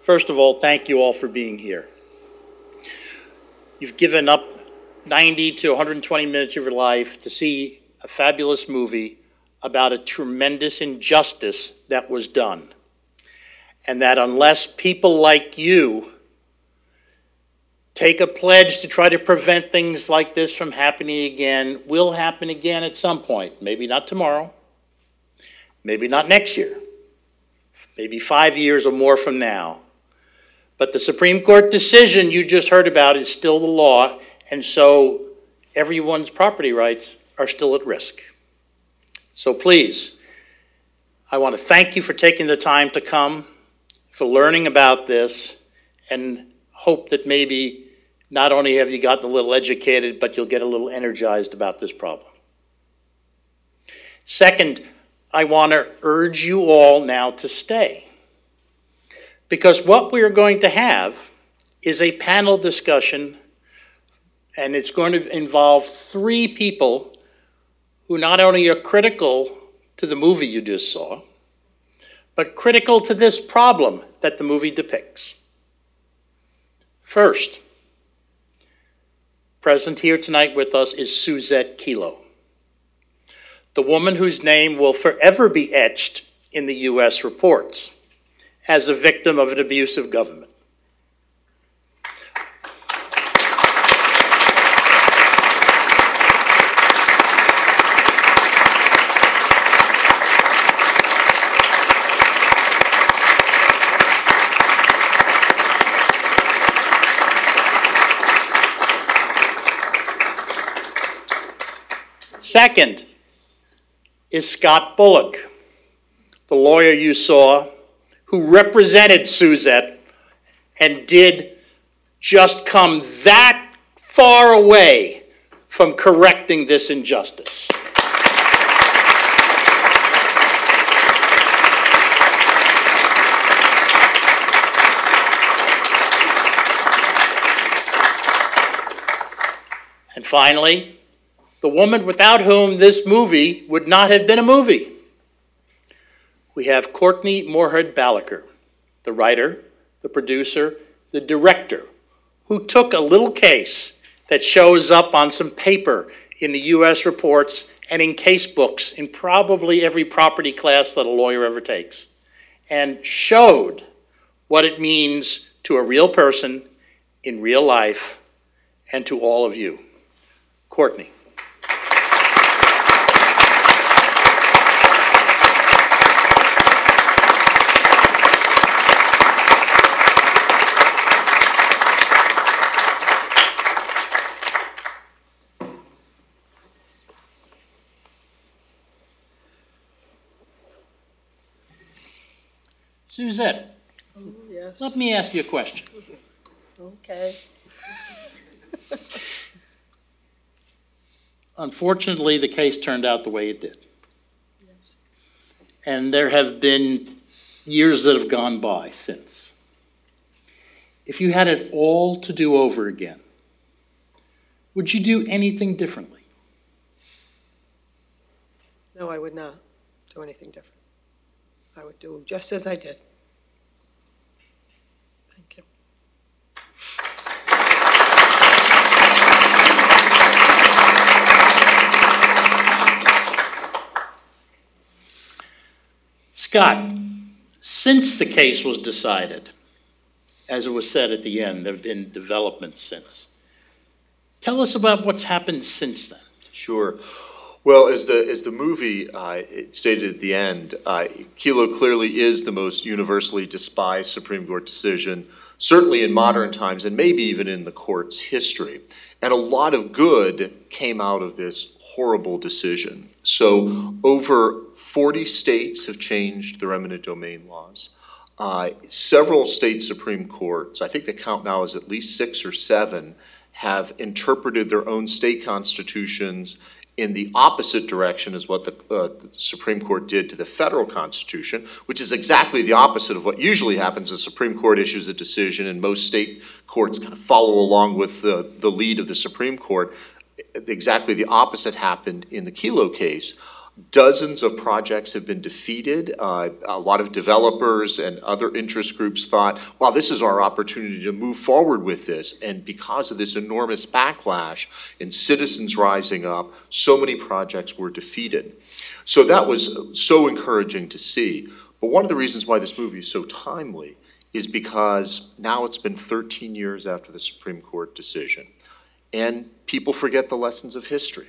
First of all, thank you all for being here. You've given up 90 to 120 minutes of your life to see a fabulous movie about a tremendous injustice that was done. And that unless people like you take a pledge to try to prevent things like this from happening again, will happen again at some point. Maybe not tomorrow, maybe not next year, maybe 5 years or more from now. But the Supreme Court decision you just heard about is still the law, and so everyone's property rights are still at risk. So please, I want to thank you for taking the time to come, for learning about this, and hope that maybe not only have you gotten a little educated, but you'll get a little energized about this problem. Second, I want to urge you all now to stay. Because what we are going to have is a panel discussion, and it's going to involve 3 people who not only are critical to the movie you just saw, but critical to this problem that the movie depicts. First, present here tonight with us is Susette Kelo, the woman whose name will forever be etched in the U.S. reports as a victim of an abusive government. Second is Scott Bullock, the lawyer you saw, who represented Susette and did just come that far away from correcting this injustice. And finally, the woman without whom this movie would not have been a movie. We have Courtney Baliker, the writer, the producer, the director, who took a little case that shows up on some paper in the U.S. reports and in case books in probably every property class that a lawyer ever takes, and showed what it means to a real person in real life and to all of you. Courtney. Susette, yes. Let me ask you a question. Okay. Unfortunately, the case turned out the way it did. Yes. And there have been years that have gone by since. If you had it all to do over again, would you do anything differently? No, I would not do anything different. I would do just as I did. Thank you. Scott, since the case was decided, as it was said at the end, there have been developments since. Tell us about what's happened since then. Sure. Well, as the movie it stated at the end, Kelo clearly is the most universally despised Supreme Court decision, certainly in modern times and maybe even in the court's history. And a lot of good came out of this horrible decision. So over 40 states have changed their eminent domain laws. Several state Supreme Courts, I think the count now is at least 6 or 7, have interpreted their own state constitutions in the opposite direction as what the Supreme Court did to the federal Constitution, which is exactly the opposite of what usually happens. The Supreme Court issues a decision and most state courts kind of follow along with the lead of the Supreme Court. Exactly the opposite happened in the Kelo case. Dozens of projects have been defeated. A lot of developers and other interest groups thought, wow, this is our opportunity to move forward with this. And because of this enormous backlash and citizens rising up, so many projects were defeated. So that was so encouraging to see. But one of the reasons why this movie is so timely is because now it's been 13 years after the Supreme Court decision. And people forget the lessons of history.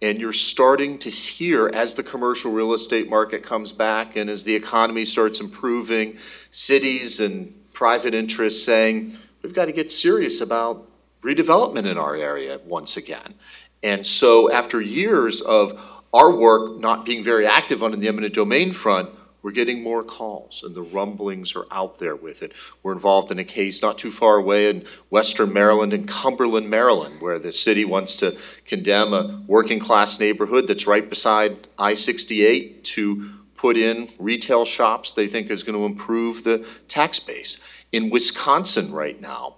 And you're starting to hear, as the commercial real estate market comes back and as the economy starts improving, cities and private interests saying, we've got to get serious about redevelopment in our area once again. And so after years of our work not being very active on the eminent domain front, we're getting more calls, and the rumblings are out there with it. We're involved in a case not too far away in Western Maryland and Cumberland, Maryland, where the city wants to condemn a working-class neighborhood that's right beside I-68 to put in retail shops they think is going to improve the tax base. In Wisconsin right now,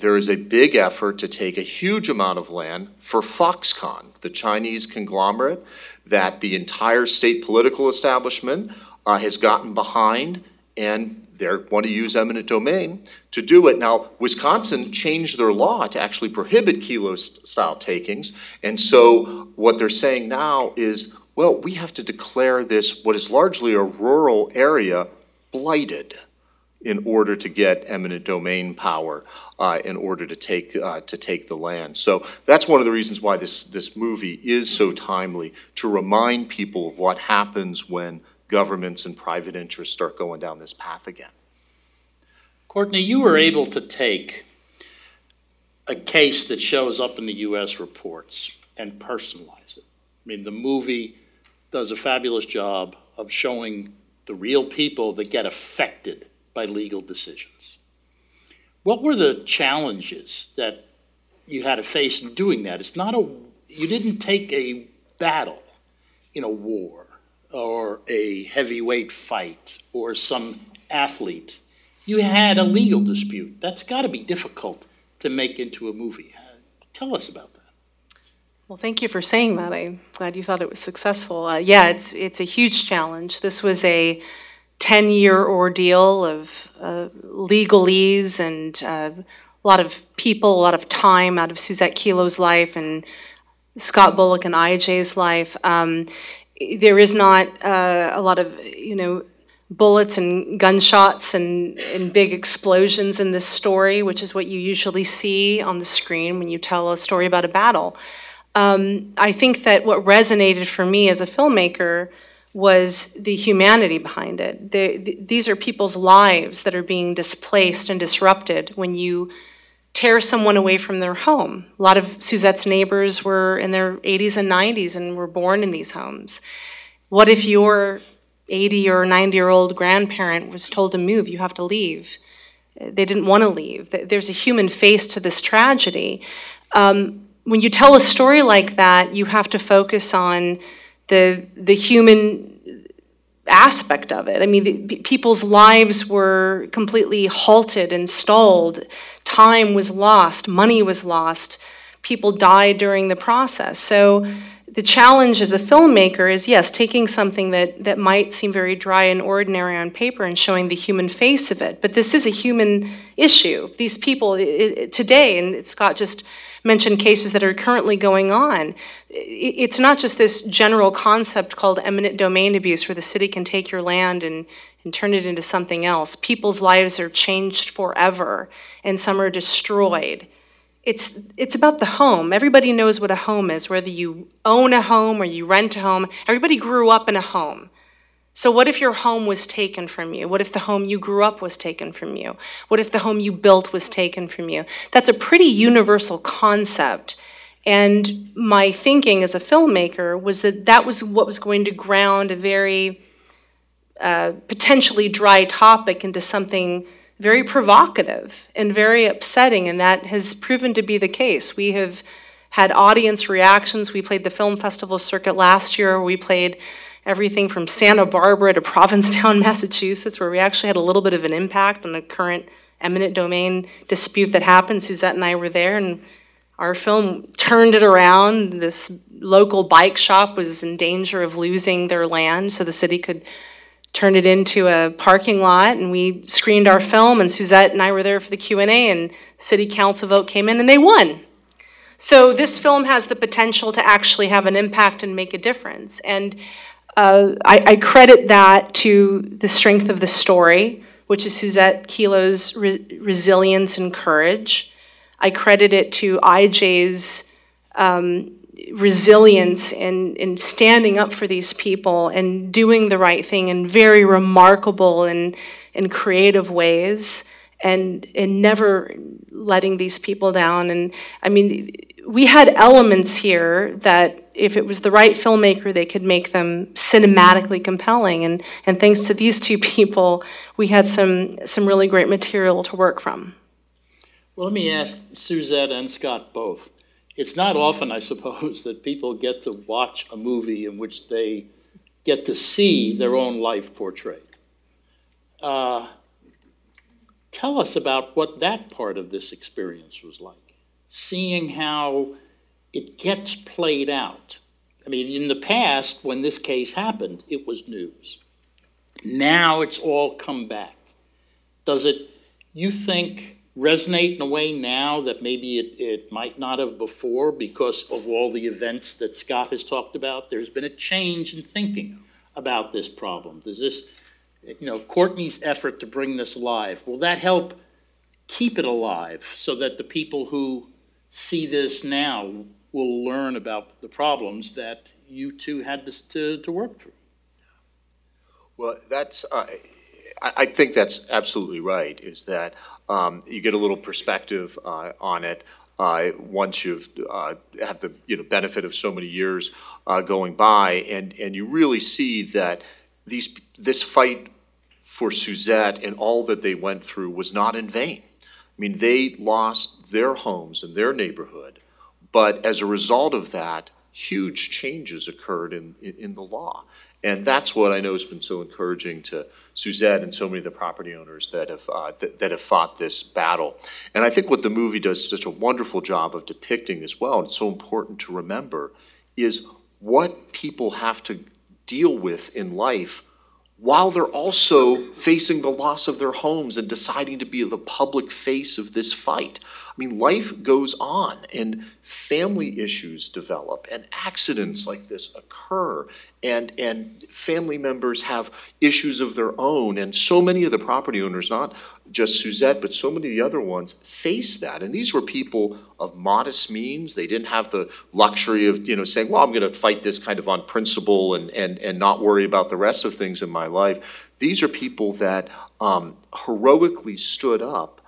there is a big effort to take a huge amount of land for Foxconn, the Chinese conglomerate that the entire state political establishment has gotten behind, and they want to use eminent domain to do it. Now, Wisconsin changed their law to actually prohibit kilo-style takings, and so what they're saying now is, well, we have to declare this, what is largely a rural area, blighted, in order to get eminent domain power, in order to take the land. So that's one of the reasons why this movie is so timely, to remind people of what happens when governments and private interests start going down this path again. Courtney, you were able to take a case that shows up in the U.S. reports and personalize it. I mean, the movie does a fabulous job of showing the real people that get affected by legal decisions. What were the challenges that you had to face in doing that? You didn't take a battle in a war or a heavyweight fight or some athlete. You had a legal dispute. That's got to be difficult to make into a movie. Tell us about that. Well, thank you for saying that. I'm glad you thought it was successful. Yeah, it's a huge challenge. This was a 10-year ordeal of legalese and a lot of people, a lot of time out of Susette Kelo's life and Scott Bullock and IJ's life. There is not a lot of, bullets and gunshots and big explosions in this story, which is what you usually see on the screen when you tell a story about a battle. I think that what resonated for me as a filmmaker was the humanity behind it. These are people's lives that are being displaced and disrupted when you tear someone away from their home. A lot of Susette's neighbors were in their 80s and 90s and were born in these homes. What if your 80 or 90-year-old grandparent was told to move? You have to leave. They didn't want to leave. There's a human face to this tragedy. When you tell a story like that, you have to focus on the human aspect of it. I mean, people's lives were completely halted and stalled. Time was lost. Money was lost. People died during the process. So the challenge as a filmmaker is, yes, taking something that might seem very dry and ordinary on paper and showing the human face of it. But this is a human issue. These people today, and Scott just mentioned cases that are currently going on. It's not just this general concept called eminent domain abuse where the city can take your land and turn it into something else. People's lives are changed forever, and some are destroyed. It's about the home. Everybody knows what a home is, whether you own a home or you rent a home. Everybody grew up in a home. So what if your home was taken from you? What if the home you grew up was taken from you? What if the home you built was taken from you? That's a pretty universal concept. And my thinking as a filmmaker was that was what was going to ground a very potentially dry topic into something very provocative and very upsetting, and that has proven to be the case. We have had audience reactions. We played the film festival circuit last year. We played everything from Santa Barbara to Provincetown, Massachusetts, where we actually had a little bit of an impact on the current eminent domain dispute that happened. Susette and I were there, and Our film turned it around. This local bike shop was in danger of losing their land, so the city could turn it into a parking lot, and we screened our film, and Susette and I were there for the Q&A, and city council vote came in, and they won. So this film has the potential to actually have an impact and make a difference. And I credit that to the strength of the story, which is Susette Kelo's resilience and courage. I credit it to IJ's resilience in standing up for these people and doing the right thing in very remarkable and creative ways, and never letting these people down. And I mean, we had elements here that if it was the right filmmaker, they could make them cinematically compelling. And thanks to these two people, we had some really great material to work from. Well, let me ask Susette and Scott both. It's not often, I suppose, that people get to watch a movie in which they get to see their own life portrayed. Tell us about what that part of this experience was like, seeing how it gets played out. I mean, in the past, when this case happened, it was news. Now it's all come back. Does it, you think, resonate in a way now that maybe it might not have before because of all the events that Scott has talked about? There's been a change in thinking about this problem. Does this, Courtney's effort to bring this alive, will that help keep it alive so that the people who see this now will learn about the problems that you two had to work through? Well, that's, I think that's absolutely right, is that you get a little perspective on it once you've have the benefit of so many years going by, and you really see that this fight for Susette and all that they went through was not in vain. I mean, they lost their homes and their neighborhood, but as a result of that, huge changes occurred in the law. And that's what I know has been so encouraging to Susette and so many of the property owners that have fought this battle. And I think what the movie does such a wonderful job of depicting as well, and it's so important to remember, is what people have to deal with in life while they're also facing the loss of their homes and deciding to be the public face of this fight. I mean, life goes on, and family issues develop, and accidents like this occur, and family members have issues of their own, and so many of the property owners, not just Susette, but so many of the other ones, face that. And these were people of modest means. They didn't have the luxury of saying, well, I'm going to fight this kind of on principle and not worry about the rest of things in my life. These are people that heroically stood up,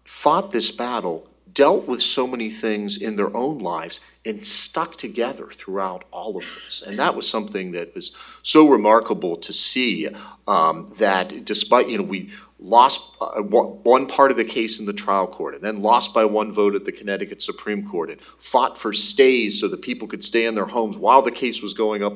fought this battle, dealt with so many things in their own lives, and stuck together throughout all of this. And that was something that was so remarkable to see, that despite, we lost one part of the case in the trial court, and then lost by one vote at the Connecticut Supreme Court, and fought for stays so that people could stay in their homes while the case was going up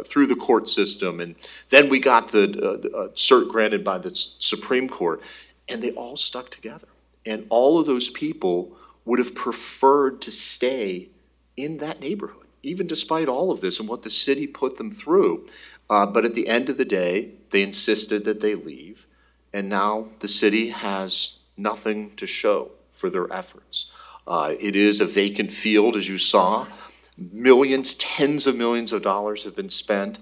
through the court system. And then we got the cert granted by the Supreme Court, and they all stuck together. And all of those people would have preferred to stay in that neighborhood, even despite all of this and what the city put them through. But at the end of the day, they insisted that they leave. And now the city has nothing to show for their efforts. It is a vacant field, as you saw. Millions, tens of millions of dollars have been spent.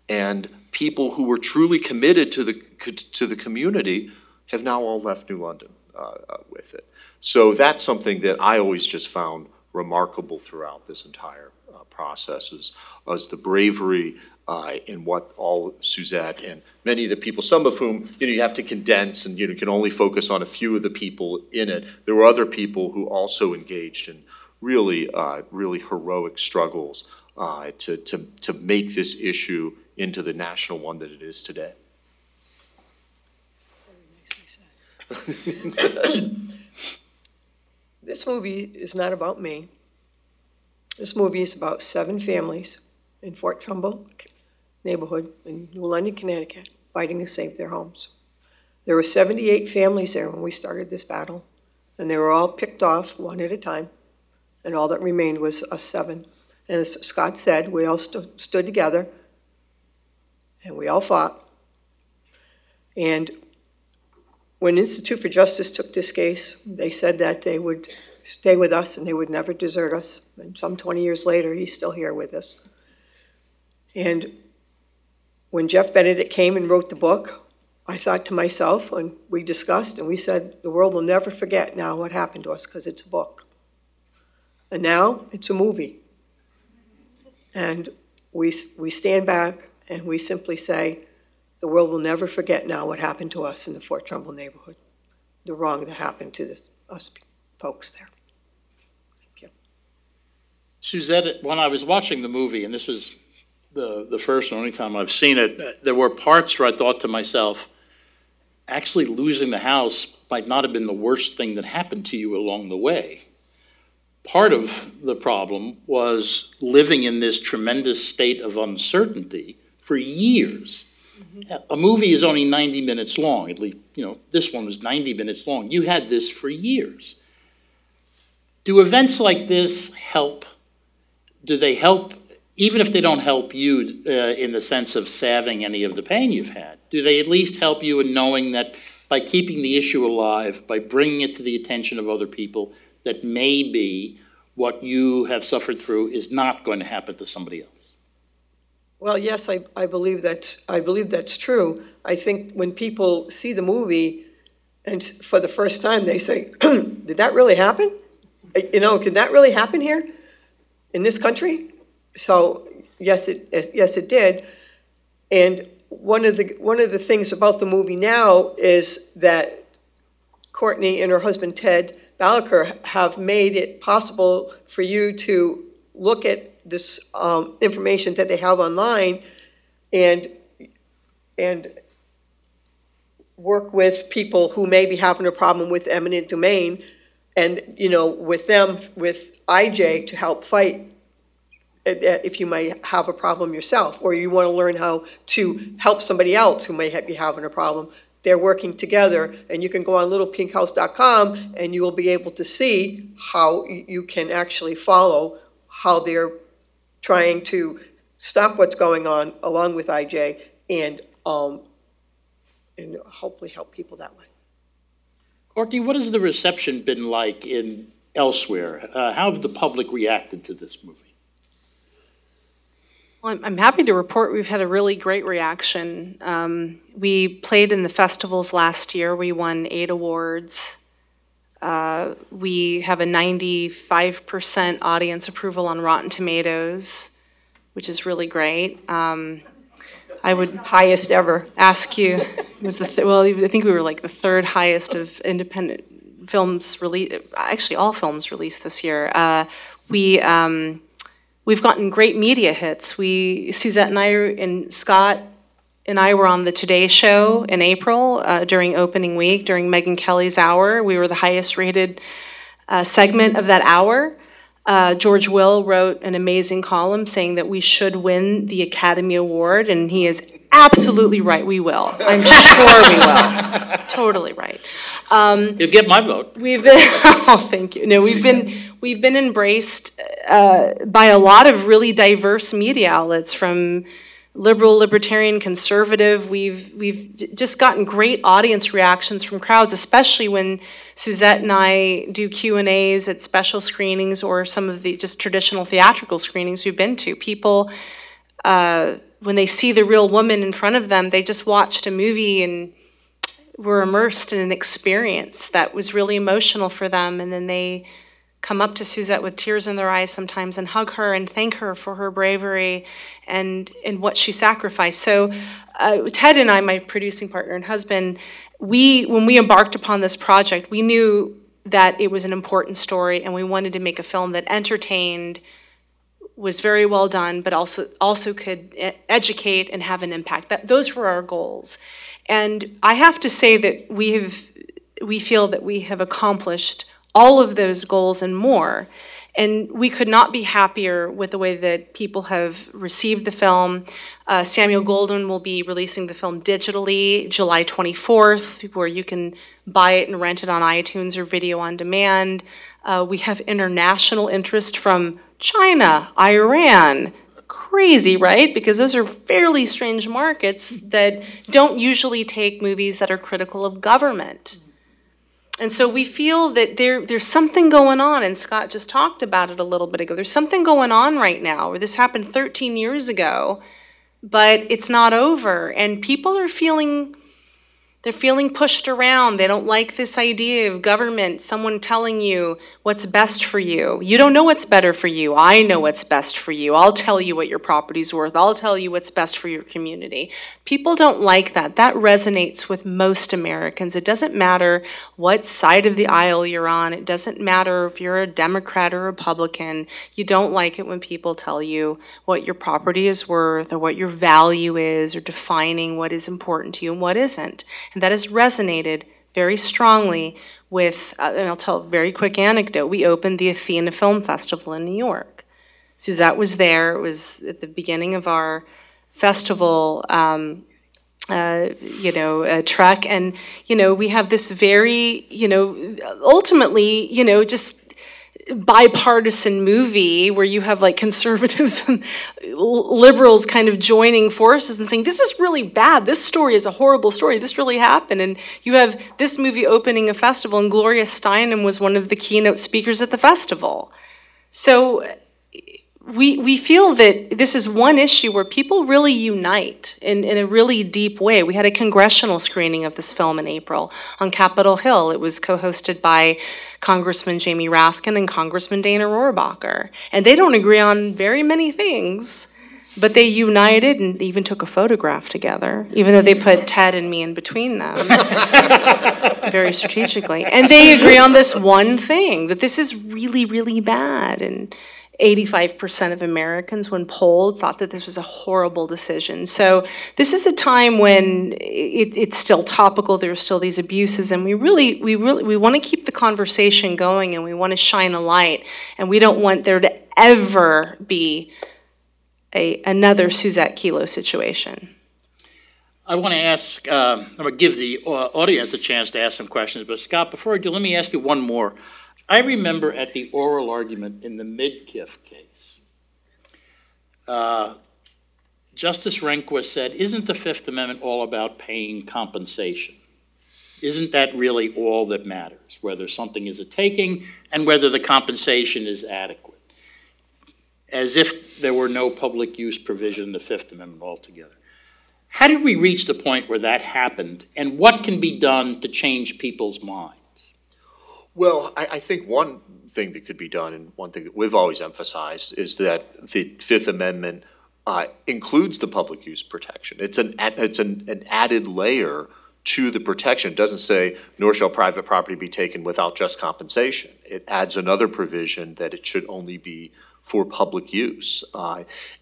And people who were truly committed to the community have now all left New London with it. So that's something that I always just found remarkable throughout this entire process, is the bravery in what all Susette and many of the people, some of whom you have to condense and can only focus on a few of the people in it. There were other people who also engaged in really heroic struggles to make this issue into the national one that it is today. This movie is not about me. This movie is about 7 families in Fort Trumbull neighborhood in New London, Connecticut, fighting to save their homes. There were 78 families there when we started this battle, and they were all picked off one at a time and all that remained was us 7. And as Scott said, we all stood together, and we all fought. And when Institute for Justice took this case, they said that they would stay with us and they would never desert us. And some 20 years later, he's still here with us. And when Jeff Benedict came and wrote the book, I thought to myself, and we discussed, and we said, the world will never forget now what happened to us, because it's a book. And now it's a movie. And we stand back and we simply say, the world will never forget now what happened to us in the Fort Trumbull neighborhood, the wrong that happened to us folks there. Thank you. Susette, when I was watching the movie, and this was the first and only time I've seen it, there were parts where I thought to myself, actually losing the house might not have been the worst thing that happened to you along the way. Part of the problem was living in this tremendous state of uncertainty for years. Mm-hmm. A movie is only 90 minutes long, at least, this one was 90 minutes long. You had this for years. Do events like this help? Do they help, even if they don't help you in the sense of salving any of the pain you've had? Do they at least help you in knowing that by keeping the issue alive, by bringing it to the attention of other people, that maybe what you have suffered through is not going to happen to somebody else? Well, yes, I believe that's true. I think when people see the movie, and for the first time they say, "Did that really happen? Could that really happen here in this country?" So yes, it did. And one of the things about the movie now is that Courtney and her husband Ted Baliker have made it possible for you to look at this information that they have online and work with people who may be having a problem with eminent domain, and with IJ to help fight if you might have a problem yourself, or you want to learn how to help somebody else who may be having a problem. They're working together, and you can go on littlepinkhouse.com and you will be able to see how you can actually follow how they're trying to stop what's going on along with IJ and hopefully help people that way. Courtney, what has the reception been like in elsewhere? How have the public reacted to this movie? Well, I'm happy to report we've had a really great reaction. We played in the festivals last year. We won 8 awards. We have a 95% audience approval on Rotten Tomatoes, which is really great. I would highest ever. Ask you, was I think we were like the 3rd highest of independent films released. Actually, all films released this year. We've gotten great media hits. Susette and I and Scott and I were on the Today Show in April during opening week, during Megyn Kelly's hour. We were the highest rated segment of that hour. George Will wrote an amazing column saying that we should win the Academy Award, and he is absolutely right. We will. I'm sure we will. Totally right. You'll get my vote. We've been. Oh, thank you. No, we've been embraced by a lot of really diverse media outlets, from liberal, libertarian, conservative. We've just gotten great audience reactions from crowds, especially when Susette and I do Q&As at special screenings or some of the just traditional theatrical screenings we've been to. People, when they see the real woman in front of them, they just watched a movie and were immersed in an experience that was really emotional for them, and then they come up to Susette with tears in their eyes sometimes and hug her and thank her for her bravery and what she sacrificed. So Ted and I, my producing partner and husband, when we embarked upon this project, we knew that it was an important story, and we wanted to make a film that entertained, was very well done, but also could educate and have an impact. Those were our goals. And I have to say that we feel that we have accomplished all of those goals and more. And we could not be happier with the way that people have received the film. Samuel Goldwyn will be releasing the film digitally July 24th, where you can buy it and rent it on iTunes or video on demand. We have international interest from China, Iran. Crazy, right? Because those are fairly strange markets that don't usually take movies that are critical of government. And so we feel that there's something going on, and Scott just talked about it a little bit ago. There's something going on right now where this happened 13 years ago, but it's not over. And people are feeling pushed around. They don't like this idea of government, someone telling you what's best for you. You don't know what's better for you. I know what's best for you. I'll tell you what your property's worth. I'll tell you what's best for your community. People don't like that. That resonates with most Americans. It doesn't matter what side of the aisle you're on. It doesn't matter if you're a Democrat or Republican. You don't like it when people tell you what your property is worth or what your value is or defining what is important to you and what isn't. And that has resonated very strongly with, and I'll tell a very quick anecdote. We opened the Athena Film Festival in New York. Suzette was there. It was at the beginning of our festival, trek. And, we have this very, ultimately, just bipartisan movie where you have like conservatives and liberals kind of joining forces and saying, this is really bad. This story is a horrible story. This really happened. And you have this movie opening a festival, and Gloria Steinem was one of the keynote speakers at the festival. So we feel that this is one issue where people really unite in a really deep way. We had a congressional screening of this film in April on Capitol Hill. It was co-hosted by Congressman Jamie Raskin and Congressman Dana Rohrabacher. And they don't agree on very many things, but they united and even took a photograph together, even though they put Ted and me in between them, very strategically. And they agree on this one thing, that this is really, really bad. And 85% of Americans, when polled, thought that this was a horrible decision. So this is a time when it's still topical. There are still these abuses, and we want to keep the conversation going, and we want to shine a light, and we don't want there to ever be another Susette Kelo situation. I want to ask, I'm going to give the audience a chance to ask some questions, but Scott, before I do, let me ask you one more. I remember at the oral argument in the Midkiff case, Justice Rehnquist said, isn't the Fifth Amendment all about paying compensation? Isn't that really all that matters, whether something is a taking and whether the compensation is adequate? As if there were no public use provision in the Fifth Amendment altogether. How did we reach the point where that happened, and what can be done to change people's minds? Well, I think one thing that could be done, and one thing that we've always emphasized, is that the Fifth Amendment includes the public use protection. It's an added layer to the protection. It doesn't say, nor shall private property be taken without just compensation. It adds another provision that it should only be for public use.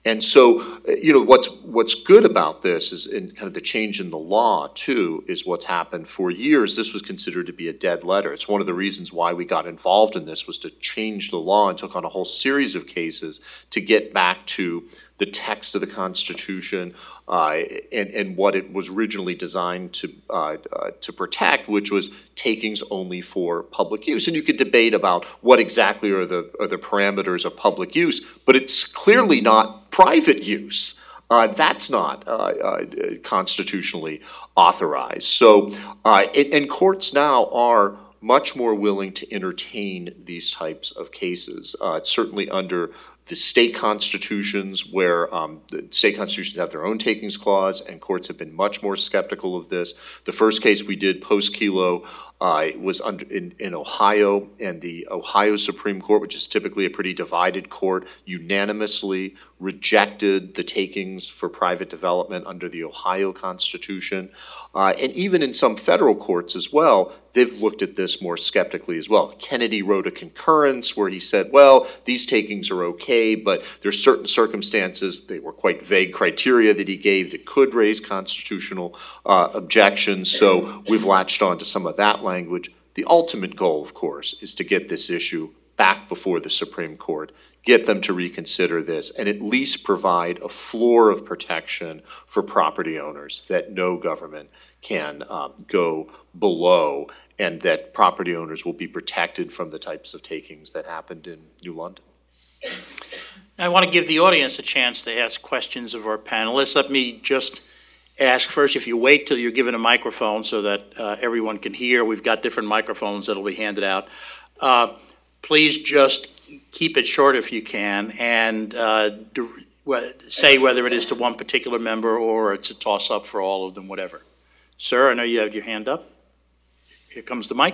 And so, what's good about this is in kind of the change in the law, too, is what's happened for years. This was considered to be a dead letter. It's one of the reasons why we got involved in this, was to change the law and took on a whole series of cases to get back to the text of the Constitution and what it was originally designed to protect, which was takings only for public use. And you could debate about what exactly are the parameters of public use, but it's clearly not private use. That's not constitutionally authorized. So, and courts now are much more willing to entertain these types of cases. Certainly under the state constitutions, where the state constitutions have their own takings clause, and courts have been much more skeptical of this. The first case we did post-Kelo was in Ohio, and the Ohio Supreme Court, which is typically a pretty divided court, unanimously rejected the takings for private development under the Ohio Constitution. And even in some federal courts as well, they've looked at this more skeptically as well. Kennedy wrote a concurrence where he said, well, these takings are okay, but there's certain circumstances, they were quite vague criteria that he gave that could raise constitutional objections. So we've latched on to some of that language. The ultimate goal, of course, is to get this issue back before the Supreme Court, get them to reconsider this, and at least provide a floor of protection for property owners that no government can go below, and that property owners will be protected from the types of takings that happened in New London. I want to give the audience a chance to ask questions of our panelists. Let me just ask first, if you wait till you're given a microphone so that everyone can hear. We've got different microphones that'll be handed out. Please just keep it short if you can, and say whether it is to one particular member or it's a toss-up for all of them, whatever. Sir, I know you have your hand up. Here comes the mic.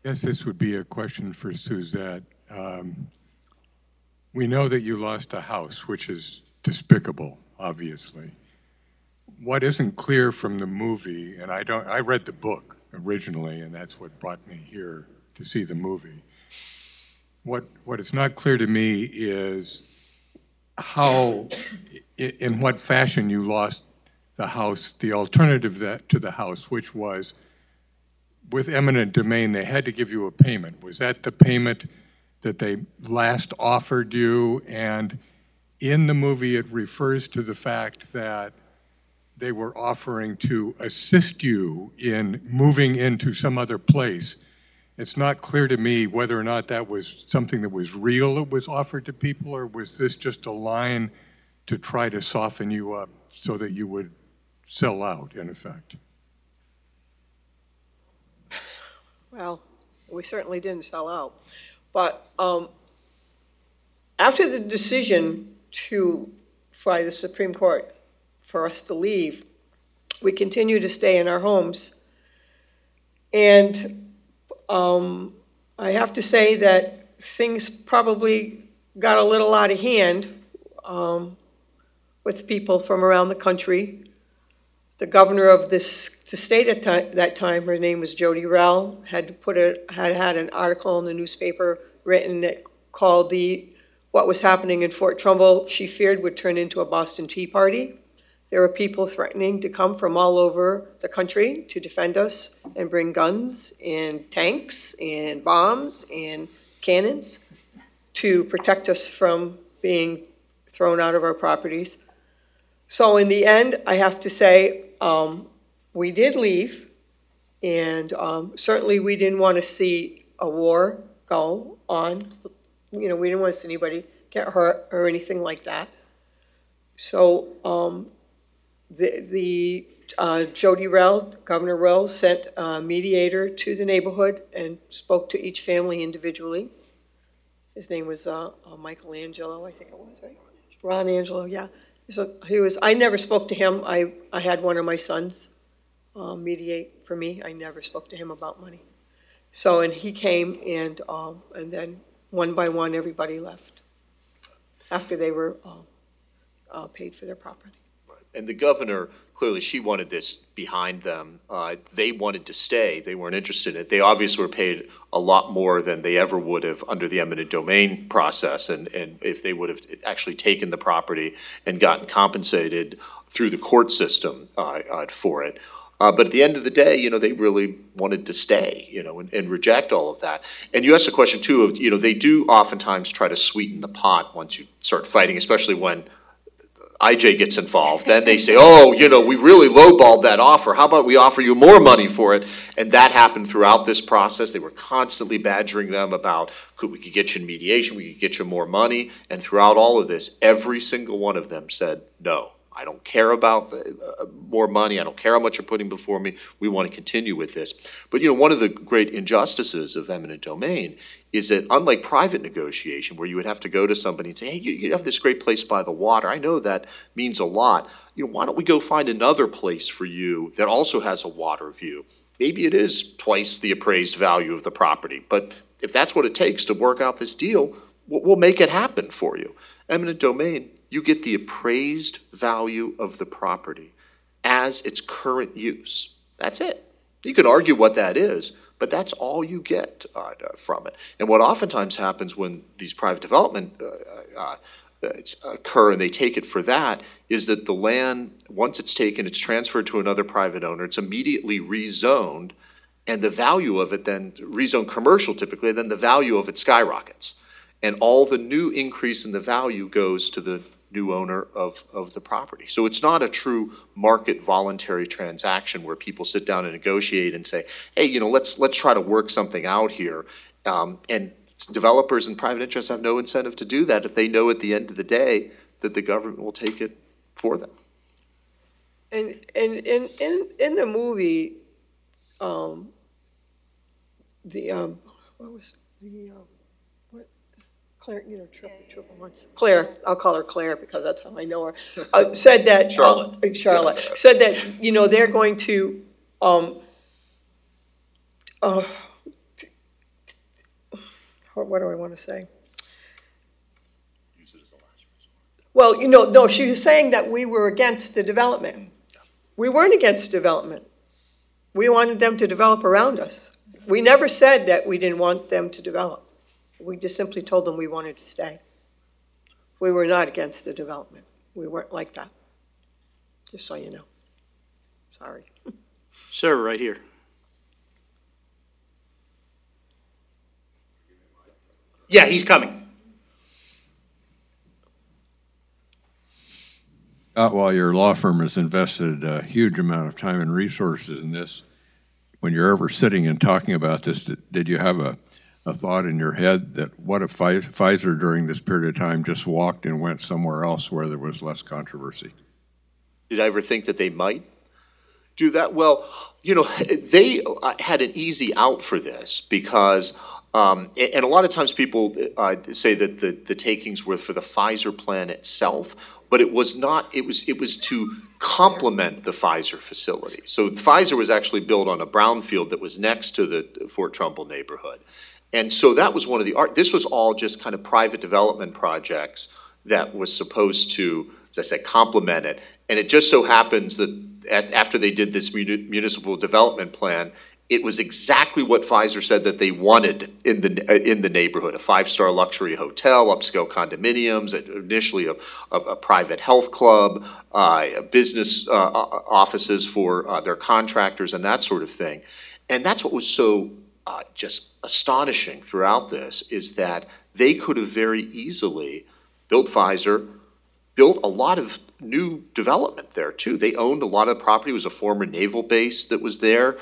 I guess this would be a question for Susette. We know that you lost a house, which is despicable, obviously. What isn't clear from the movie, and I read the book originally, and that's what brought me here to see the movie. What is not clear to me is how, in what fashion you lost the house, the alternative to the house, which was with eminent domain, they had to give you a payment. Was that the payment that they last offered you? And in the movie, it refers to the fact that they were offering to assist you in moving into some other place. It's not clear to me whether or not that was something that was real that was offered to people, or was this just a line to try to soften you up so that you would sell out, in effect? Well, we certainly didn't sell out. But after the decision by the Supreme Court for us to leave, we continue to stay in our homes. And I have to say that things probably got a little out of hand with people from around the country. The governor of the state at that time, her name was Jody Rell, had had an article in the newspaper written that called what was happening in Fort Trumbull, she feared would turn into a Boston Tea Party. There were people threatening to come from all over the country to defend us and bring guns and tanks and bombs and cannons to protect us from being thrown out of our properties. So in the end, I have to say, we did leave, and certainly we didn't want to see a war go on. You know, we didn't want to see anybody get hurt or anything like that. So Jody Rell, Governor Rell, sent a mediator to the neighborhood and spoke to each family individually. His name was Michael Angelo, I think it was, right? Ron Angelo, yeah. So I never spoke to him. I had one of my sons mediate for me. I never spoke to him about money. So, and he came, and then one by one, everybody left after they were paid for their property. And the governor, clearly she wanted this behind them. They wanted to stay. They weren't interested in it. They obviously were paid a lot more than they ever would have under the eminent domain process, and if they would have actually taken the property and gotten compensated through the court system for it. But at the end of the day, you know, they really wanted to stay, you know, and reject all of that. And you asked the question, too, of, you know, they do oftentimes try to sweeten the pot once you start fighting, especially when IJ gets involved. Then they say, oh, you know, we really lowballed that offer. How about we offer you more money for it? And that happened throughout this process. They were constantly badgering them about, we could get you in mediation, we could get you more money. And throughout all of this, every single one of them said, no, I don't care about more money. I don't care how much you're putting before me. We want to continue with this. But, you know, one of the great injustices of eminent domain is that, unlike private negotiation, where you would have to go to somebody and say, hey, you have this great place by the water. I know that means a lot. You know, why don't we go find another place for you that also has a water view? Maybe it is twice the appraised value of the property. But if that's what it takes to work out this deal, we'll make it happen for you. Eminent domain, you get the appraised value of the property as its current use. That's it. You can argue what that is, but that's all you get from it. And what oftentimes happens when these private development occur and they take it for that is that the land, once it's taken, it's transferred to another private owner. It's immediately rezoned And the value of it then, rezone commercial typically, then the value of it skyrockets. And all the new increase in the value goes to the new owner of the property. So it's not a true market voluntary transaction where people sit down and negotiate and say, hey, let's try to work something out here. And developers and private interests have no incentive to do that if they know at the end of the day that the government will take it for them. And in the movie, what was what Claire, Tripplehorn. Claire, I'll call her Claire because that's how I know her. Said that Charlotte. Charlotte said that they're going to what do I want to say? Use it as a last resort. Well, no, she was saying that we were against the development. We weren't against development. We wanted them to develop around us. We never said that we didn't want them to develop. We just simply told them we wanted to stay. We were not against the development. We weren't like that. Just so you know. Sorry. Sir, right here. Yeah, he's coming. While your law firm has invested a huge amount of time and resources in this, when you're ever sitting and talking about this, did you have a thought in your head that what if Pfizer during this period of time just walked and went somewhere else where there was less controversy? Did I ever think that they might do that? Well, they had an easy out for this because, and a lot of times people say that the takings were for the Pfizer plan itself, but it was not. It was to complement the Pfizer facility. So Pfizer was actually built on a brownfield that was next to the Fort Trumbull neighborhood. And so that was one of the this was all just kind of private development projects that was supposed to, as I said, complement it. And it just so happens that after they did this municipal development plan, it was exactly what Pfizer said that they wanted in the neighborhood: a 5-star luxury hotel, upscale condominiums, initially a private health club, business offices for their contractors, and that sort of thing. And that's what was so just astonishing throughout this, is that they could have very easily built Pfizer, built a lot of new development there too. They owned a lot of the property. It was a former naval base that was there.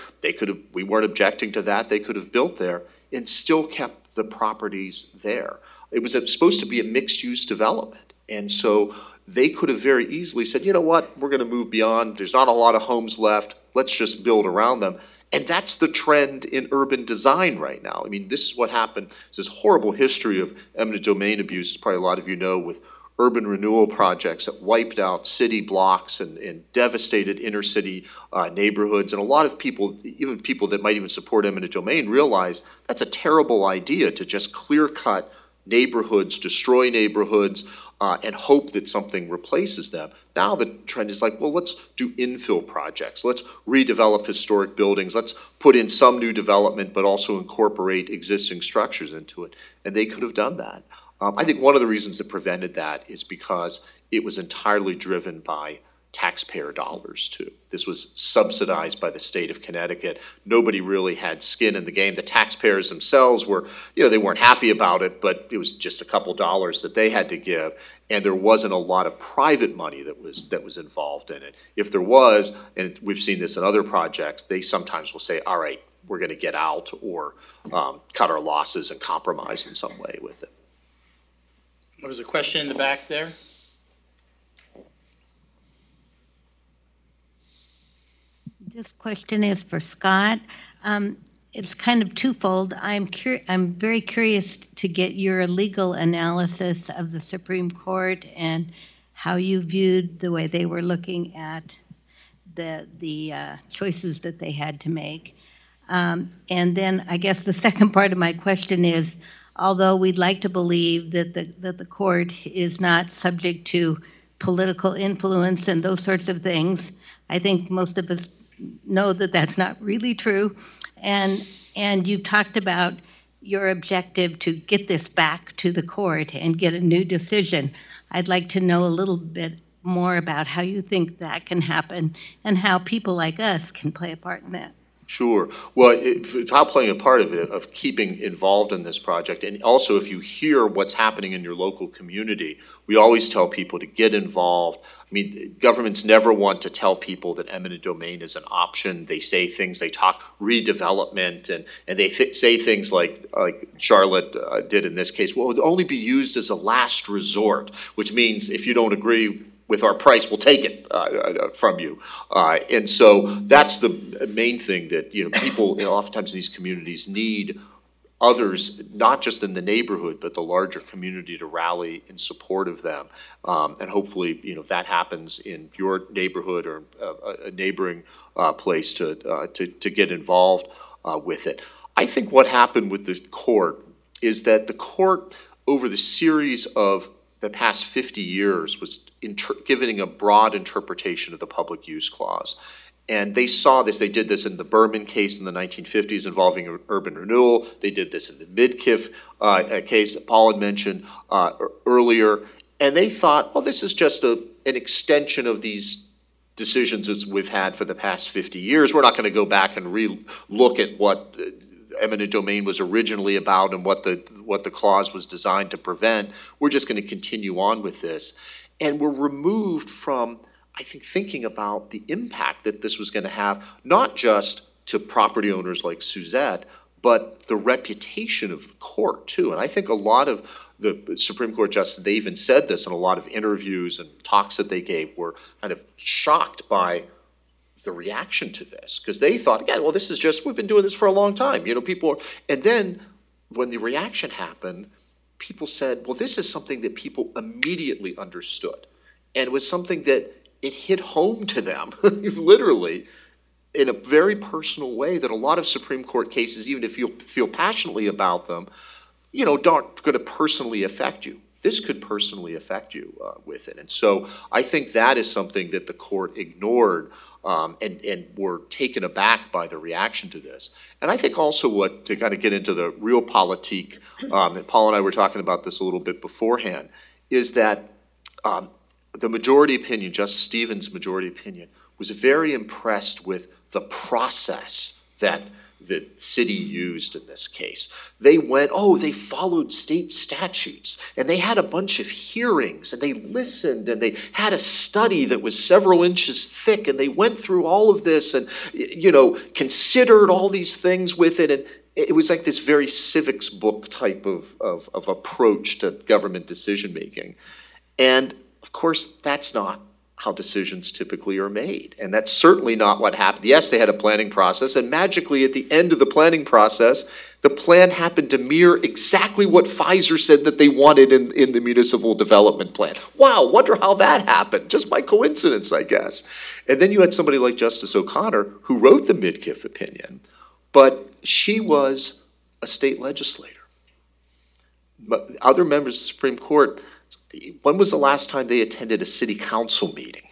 We weren't objecting to that. They could have built there and still kept the properties there. It was supposed to be a mixed-use development. And so they could have very easily said, you know what, we're going to move beyond. There's not a lot of homes left. Let's just build around them. And that's the trend in urban design right now. I mean, this is what happened. There's this horrible history of eminent domain abuse, as probably a lot of you know, with urban renewal projects that wiped out city blocks and devastated inner city neighborhoods. And a lot of people, even people that might even support eminent domain, realize that's a terrible idea to just clear cut neighborhoods, destroy neighborhoods, and hope that something replaces them. Now the trend is like, well, let's do infill projects. Let's redevelop historic buildings. Let's put in some new development, but also incorporate existing structures into it. And they could have done that. I think one of the reasons that prevented that is because it was entirely driven by taxpayer dollars too. This was subsidized by the state of Connecticut. Nobody really had skin in the game. The taxpayers themselves were, they weren't happy about it, but it was just a couple dollars that they had to give, and there wasn't a lot of private money that was involved in it. If there was, and we've seen this in other projects, they sometimes will say, all right, we're going to get out, or cut our losses and compromise in some way with it. There was a question in the back there. This question is for Scott. It's kind of twofold. I'm very curious to get your legal analysis of the Supreme Court and how you viewed the way they were looking at the choices that they had to make. And then I guess the second part of my question is, although we'd like to believe that the court is not subject to political influence and those sorts of things, I think most of us know that that's not really true. And you've talked about your objective to get this back to the court and get a new decision. I'd like to know a little bit more about how you think that can happen and how people like us can play a part in that. Sure. Well, how playing a part of it, of keeping involved in this project. And also, if you hear what's happening in your local community, we always tell people to get involved. I mean, governments never want to tell people that eminent domain is an option. They say things, they talk redevelopment, and they say things like Charlotte did in this case, well, it would only be used as a last resort, which means if you don't agree with our price, we'll take it from you. And so that's the main thing that, people, oftentimes in these communities need others, not just in the neighborhood, but the larger community to rally in support of them. And hopefully, that happens in your neighborhood or a neighboring place to get involved with it. I think what happened with the court is that the court, over the series of the past 50 years, was giving a broad interpretation of the public use clause. And they saw this, they did this in the Berman case in the 1950s involving urban renewal. They did this in the Midkiff case that Paul had mentioned earlier. And they thought, well, this is just an extension of these decisions as we've had for the past 50 years. We're not going to go back and re-look at what eminent domain was originally about and what the clause was designed to prevent. We're just going to continue on with this. And we're removed from, I think, thinking about the impact that this was going to have, not just to property owners like Susette, but the reputation of the court, too. And I think a lot of the Supreme Court justices, they even said this in a lot of interviews and talks that they gave, were kind of shocked by the reaction to this, because they thought, again, well, this is just, we've been doing this for a long time. And then when the reaction happened, people said, well, this is something that people immediately understood. And it was something that it hit home to them, literally, in a very personal way, that a lot of Supreme Court cases, even if you feel passionately about them, aren't going to personally affect you. This could personally affect you with it. And so I think that is something that the court ignored and were taken aback by the reaction to this. And I think also to kind of get into the real politique, and Paul and I were talking about this a little bit beforehand, is that the majority opinion, Justice Stevens' majority opinion, was very impressed with the process that the city used in this case. They followed state statutes, and they had a bunch of hearings, and they listened, and they had a study that was several inches thick, and they went through all of this and, considered all these things with it. And it was like this very civics book type of approach to government decision making. And of course, that's not how decisions typically are made. And that's certainly not what happened. Yes, they had a planning process, and magically at the end of the planning process, the plan happened to mirror exactly what Pfizer said that they wanted in the municipal development plan. Wow, wonder how that happened, just by coincidence, I guess. And then you had somebody like Justice O'Connor, who wrote the Midkiff opinion, but she was a state legislator. But other members of the Supreme Court, when was the last time they attended a city council meeting?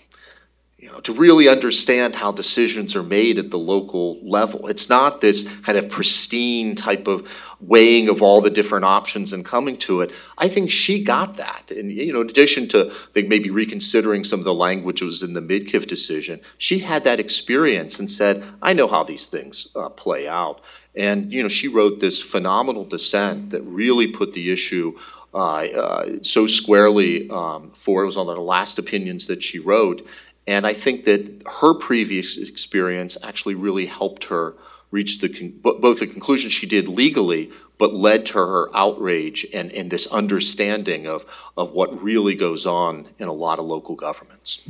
To really understand how decisions are made at the local level. It's not this kind of pristine type of weighing of all the different options and coming to it. I think she got that. And, in addition to maybe reconsidering some of the language that was in the Midkiff decision, she had that experience and said, I know how these things play out. And, she wrote this phenomenal dissent that really put the issue so squarely it was on the last opinions that she wrote. And I think that her previous experience actually really helped her reach both the conclusion she did legally, but led to her outrage and this understanding of what really goes on in a lot of local governments.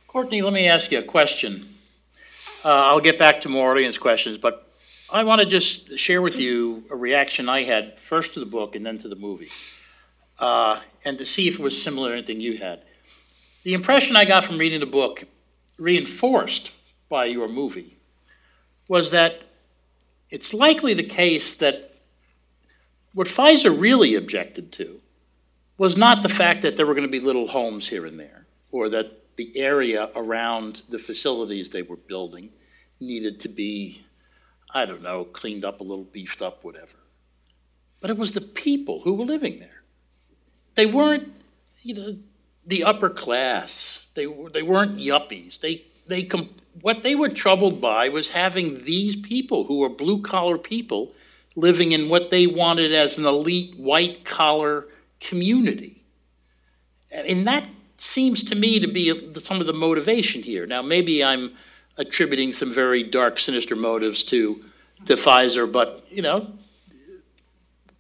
Courtney, let me ask you a question. I'll get back to more audience questions, but I want to just share with you a reaction I had first to the book and then to the movie, and to see if it was similar to anything you had. The impression I got from reading the book, reinforced by your movie, was that it's likely the case that what Pfizer really objected to was not the fact that there were going to be little homes here and there, or that the area around the facilities they were building needed to be, I don't know, cleaned up a little, beefed up, whatever. But it was the people who were living there. They weren't, the upper class. They weren't yuppies. what they were troubled by was having these people who were blue-collar people living in what they wanted as an elite white-collar community. And that seems to me to be some of the motivation here. Now, maybe I'm attributing some very dark, sinister motives to Pfizer, but, you know,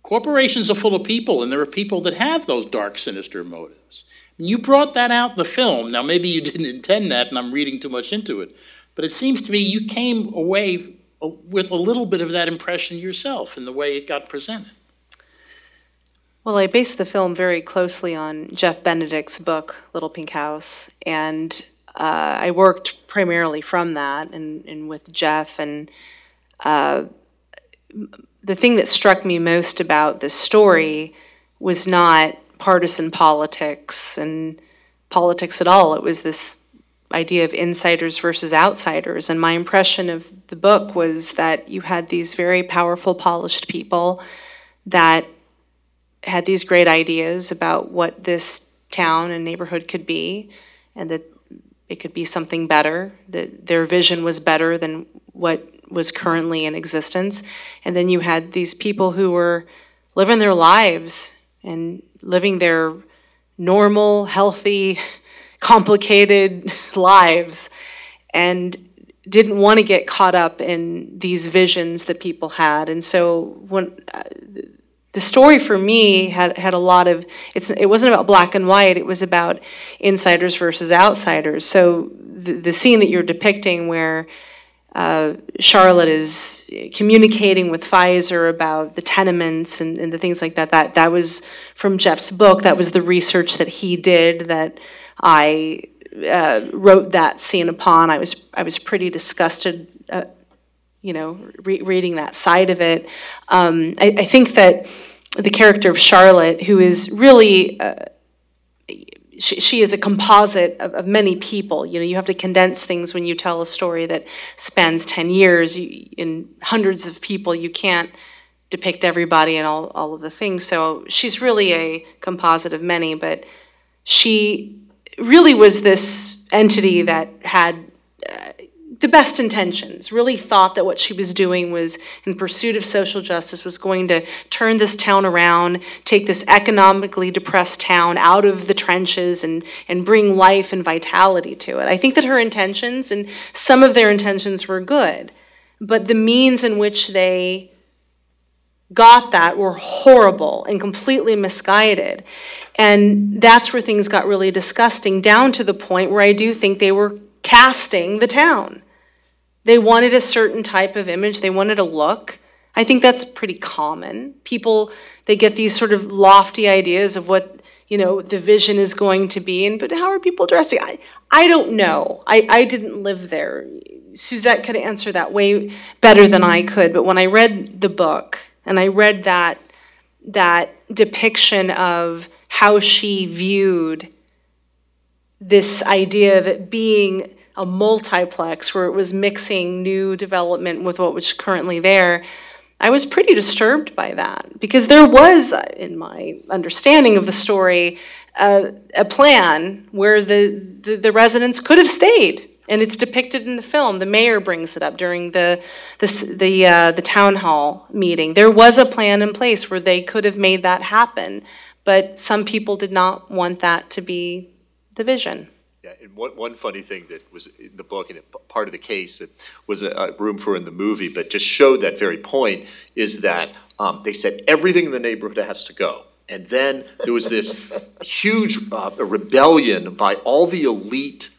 corporations are full of people, and there are people that have those dark, sinister motives. And you brought that out in the film. Now, maybe you didn't intend that, and I'm reading too much into it, but it seems to me you came away with a little bit of that impression yourself in the way it got presented. Well, I based the film very closely on Jeff Benedict's book, Little Pink House, and I worked primarily from that and with Jeff. And the thing that struck me most about this story was not partisan politics and politics at all. It was this idea of insiders versus outsiders. And my impression of the book was that you had these very powerful, polished people that had these great ideas about what this town and neighborhood could be, and that it could be something better, that their vision was better than what was currently in existence. And then you had these people who were living their lives and living their normal, healthy, complicated lives, and didn't want to get caught up in these visions that people had. And so when the story for me had a lot of, it wasn't about black and white, it was about insiders versus outsiders. So the scene that you're depicting where Charlotte is communicating with Pfizer about the tenements and the things like that, that was from Jeff's book. That was the research that he did, that I wrote that scene upon. I was pretty disgusted, reading that side of it. I think that the character of Charlotte, who is really, she is a composite of many people. You know, you have to condense things when you tell a story that spans 10 years in hundreds of people. You can't depict everybody and all of the things. So she's really a composite of many, but she really was this entity that had the best intentions, really thought that what she was doing was in pursuit of social justice, was going to turn this town around, take this economically depressed town out of the trenches and bring life and vitality to it. I think that her intentions, and some of their intentions were good, but the means in which they got that were horrible and completely misguided. And that's where things got really disgusting, down to the point where I do think they were casting the town. They wanted a certain type of image. They wanted a look. I think that's pretty common. People, they get these sort of lofty ideas of what, the vision is going to be. But how are people dressing? I don't know. I didn't live there. Susette could answer that way better than I could. But when I read the book and I read that depiction of how she viewed this idea of it being a multiplex where it was mixing new development with what was currently there, I was pretty disturbed by that, because there was, in my understanding of the story, a plan where the residents could have stayed, and it's depicted in the film. The mayor brings it up during the town hall meeting. There was a plan in place where they could have made that happen, but some people did not want that to be the vision. Yeah, and one funny thing that was in the book, and part of the case that was a room for in the movie, but just showed that very point, is that they said everything in the neighborhood has to go. And then there was this huge rebellion by all the elite,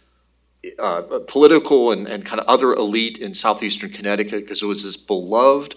political and kind of other elite in southeastern Connecticut, because there was this beloved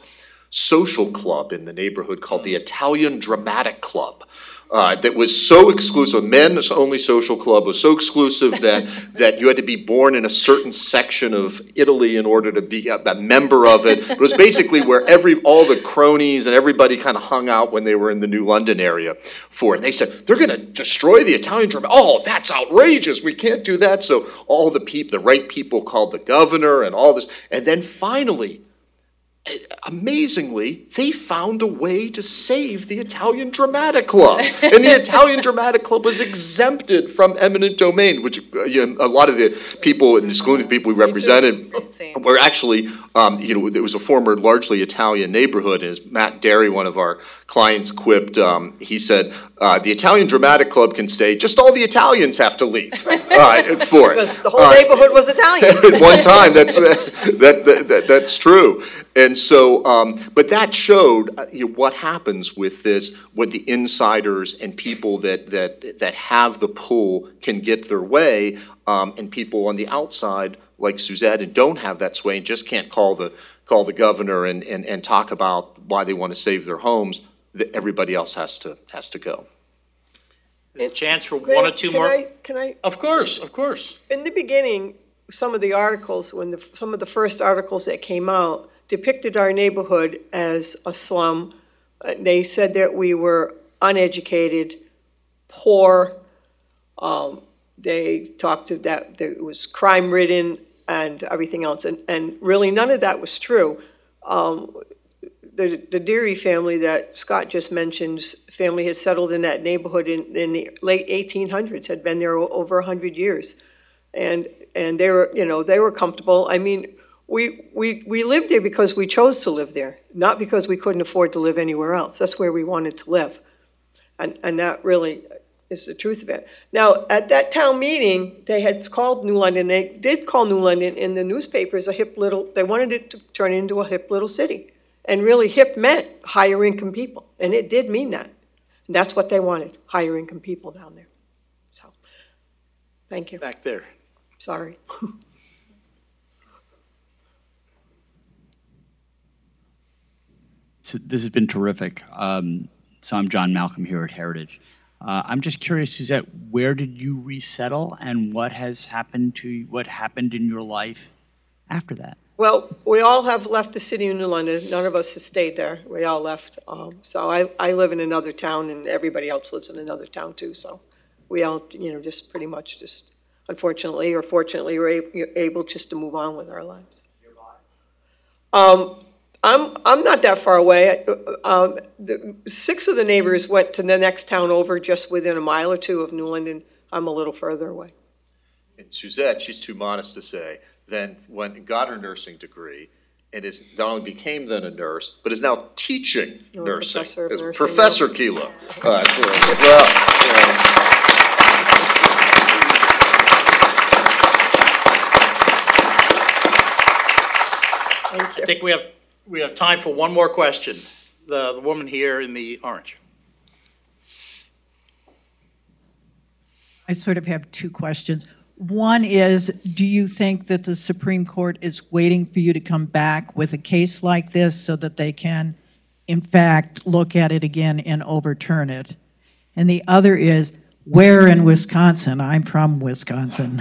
social club in the neighborhood called the Italian Dramatic Club. That was so exclusive, men's only social club, was so exclusive that you had to be born in a certain section of Italy in order to be a member of it. It was basically where all the cronies and everybody kind of hung out when they were in the New London area for it. And they said, they're going to destroy the Italian drama. Oh, that's outrageous. We can't do that. So all the right people called the governor and all this. And then finally, amazingly, they found a way to save the Italian Dramatic Club. And the Italian Dramatic Club was exempted from eminent domain, which a lot of the people, including the people we represented, were actually, it was a former largely Italian neighborhood. And as Matt Derry, one of our clients, quipped, he said, the Italian Dramatic Club can stay, just all the Italians have to leave for it. The whole neighborhood was Italian. At one time, that's true. And so, but that showed what happens with this, what the insiders and people that have the pull can get their way, and people on the outside, like Susette, and don't have that sway and just can't call the governor and talk about why they want to save their homes. Everybody else has to go. There's a chance for one or two more. Can I? Of course, of course. In the beginning, some of the articles, some of the first articles that came out, depicted our neighborhood as a slum. They said that we were uneducated, poor. They talked to that it was crime-ridden and everything else, and really none of that was true. The Deary family that Scott just mentioned, family had settled in that neighborhood in the late 1800s, had been there over 100 years, and they were comfortable. I mean, we lived there because we chose to live there, not because we couldn't afford to live anywhere else. That's where we wanted to live, and that really is the truth of it. Now, at that town meeting, they had called New London. They did call New London in the newspapers they wanted it to turn into a hip little city. And really hip meant higher income people. And it did mean that. And that's what they wanted, higher income people down there. So, thank you. Back there. Sorry. So this has been terrific. So I'm John Malcolm here at Heritage. I'm just curious, Susette, where did you resettle and what happened in your life after that? Well, we all have left the city of New London. None of us have stayed there. We all left. So I live in another town, and everybody else lives in another town too. So we all, just pretty much just, unfortunately or fortunately, we're able just to move on with our lives. I'm not that far away. 6 of the neighbors went to the next town over, just within a mile or two of New London. I'm a little further away. And Susette, she's too modest to say, then went and got her nursing degree, and is not only became then a nurse, but is now teaching nursing as Professor Kelo. I think we have time for one more question. The woman here in the orange. I sort of have 2 questions. One is, do you think that the Supreme Court is waiting for you to come back with a case like this so that they can, in fact, look at it again and overturn it? And the other is, where in Wisconsin? I'm from Wisconsin.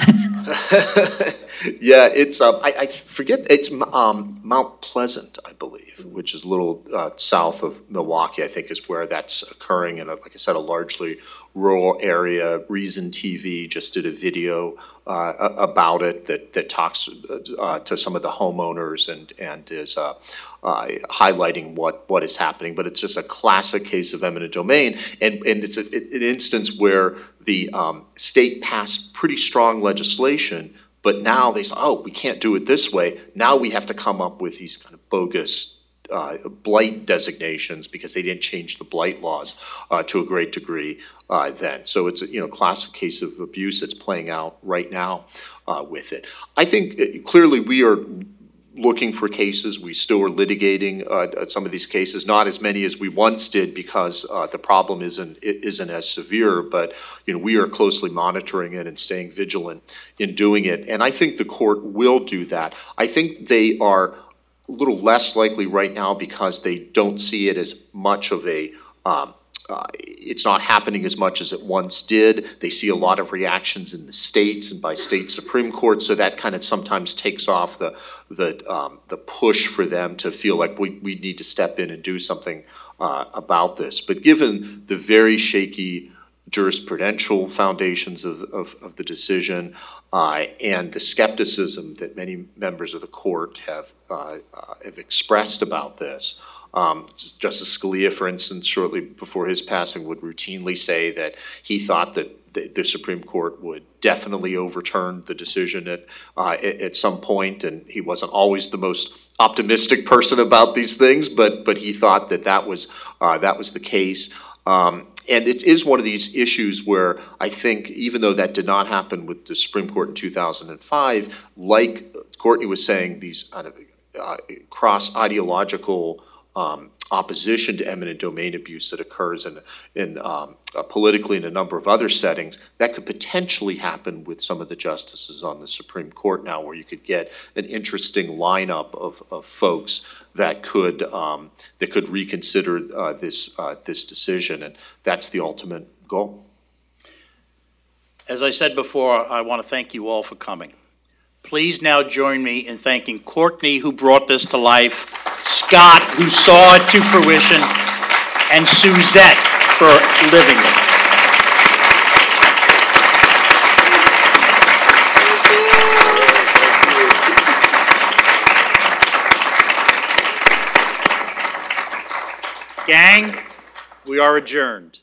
Yeah, it's, I forget, it's Mount Pleasant, I believe, which is a little south of Milwaukee, I think is where that's occurring in, like I said, a largely rural area. Reason TV just did a video about it that talks to some of the homeowners and is highlighting what is happening. But it's just a classic case of eminent domain, and it's an instance where the state passed pretty strong legislation, but now they say, oh, we can't do it this way. Now we have to come up with these kind of bogus blight designations because they didn't change the blight laws to a great degree then. So it's a classic case of abuse that's playing out right now with it. I think clearly we are looking for cases. We still are litigating some of these cases, not as many as we once did because the problem isn't as severe, but we are closely monitoring it and staying vigilant in doing it. And I think the court will do that. I think they are a little less likely right now because they don't see it as much of a it's not happening as much as it once did. They see a lot of reactions in the states and by state Supreme Court, so that kind of sometimes takes off the push for them to feel like we need to step in and do something about this. But given the very shaky jurisprudential foundations of the decision, and the skepticism that many members of the court have expressed about this. Justice Scalia, for instance, shortly before his passing, would routinely say that he thought that the Supreme Court would definitely overturn the decision at some point, and he wasn't always the most optimistic person about these things, but he thought that was the case. And it is one of these issues where I think, even though that did not happen with the Supreme Court in 2005, like Courtney was saying, these kind of cross-ideological opposition to eminent domain abuse that occurs in politically in a number of other settings, that could potentially happen with some of the justices on the Supreme Court now, where you could get an interesting lineup of folks that could reconsider this decision, and that's the ultimate goal. As I said before, I want to thank you all for coming. Please now join me in thanking Courtney, who brought this to life, Scott, who saw it to fruition, and Susette for living it. Gang, we are adjourned.